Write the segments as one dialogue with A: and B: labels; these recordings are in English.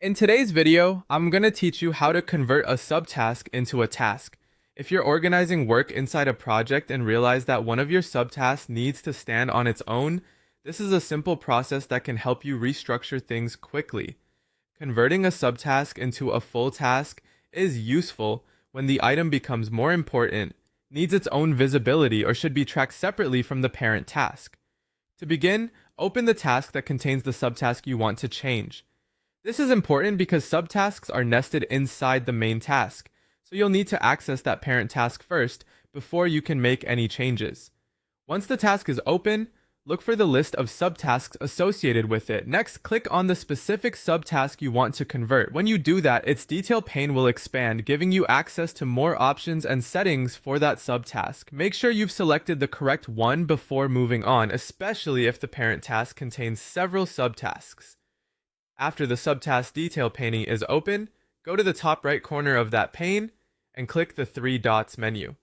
A: In today's video, I'm going to teach you how to convert a subtask into a task. If you're organizing work inside a project and realize that one of your subtasks needs to stand on its own, this is a simple process that can help you restructure things quickly. Converting a subtask into a full task is useful when the item becomes more important, needs its own visibility, or should be tracked separately from the parent task. To begin, open the task that contains the subtask you want to change. This is important because subtasks are nested inside the main task, so you'll need to access that parent task first before you can make any changes. Once the task is open, look for the list of subtasks associated with it. Next, click on the specific subtask you want to convert. When you do that, its detail pane will expand, giving you access to more options and settings for that subtask. Make sure you've selected the correct one before moving on, especially if the parent task contains several subtasks. After the subtask detail painting is open, go to the top right corner of that pane and click the three dots menu.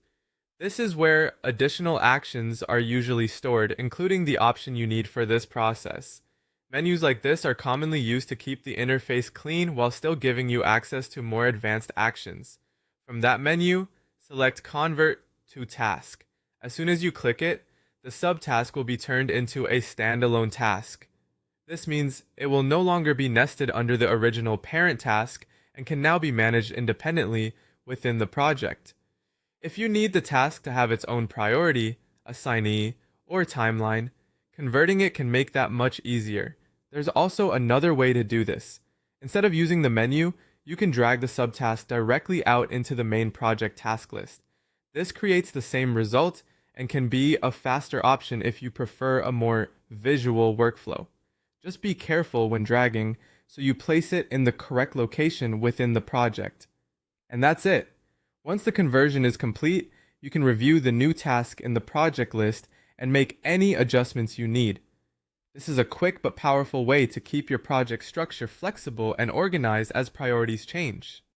A: This is where additional actions are usually stored, including the option you need for this process. Menus like this are commonly used to keep the interface clean while still giving you access to more advanced actions. From that menu, select Convert to Task. As soon as you click it, the subtask will be turned into a standalone task. This means it will no longer be nested under the original parent task and can now be managed independently within the project. If you need the task to have its own priority, assignee, or timeline, converting it can make that much easier. There's also another way to do this. Instead of using the menu, you can drag the subtask directly out into the main project task list. This creates the same result and can be a faster option if you prefer a more visual workflow. Just be careful when dragging so you place it in the correct location within the project. And that's it. Once the conversion is complete, you can review the new task in the project list and make any adjustments you need. This is a quick but powerful way to keep your project structure flexible and organized as priorities change.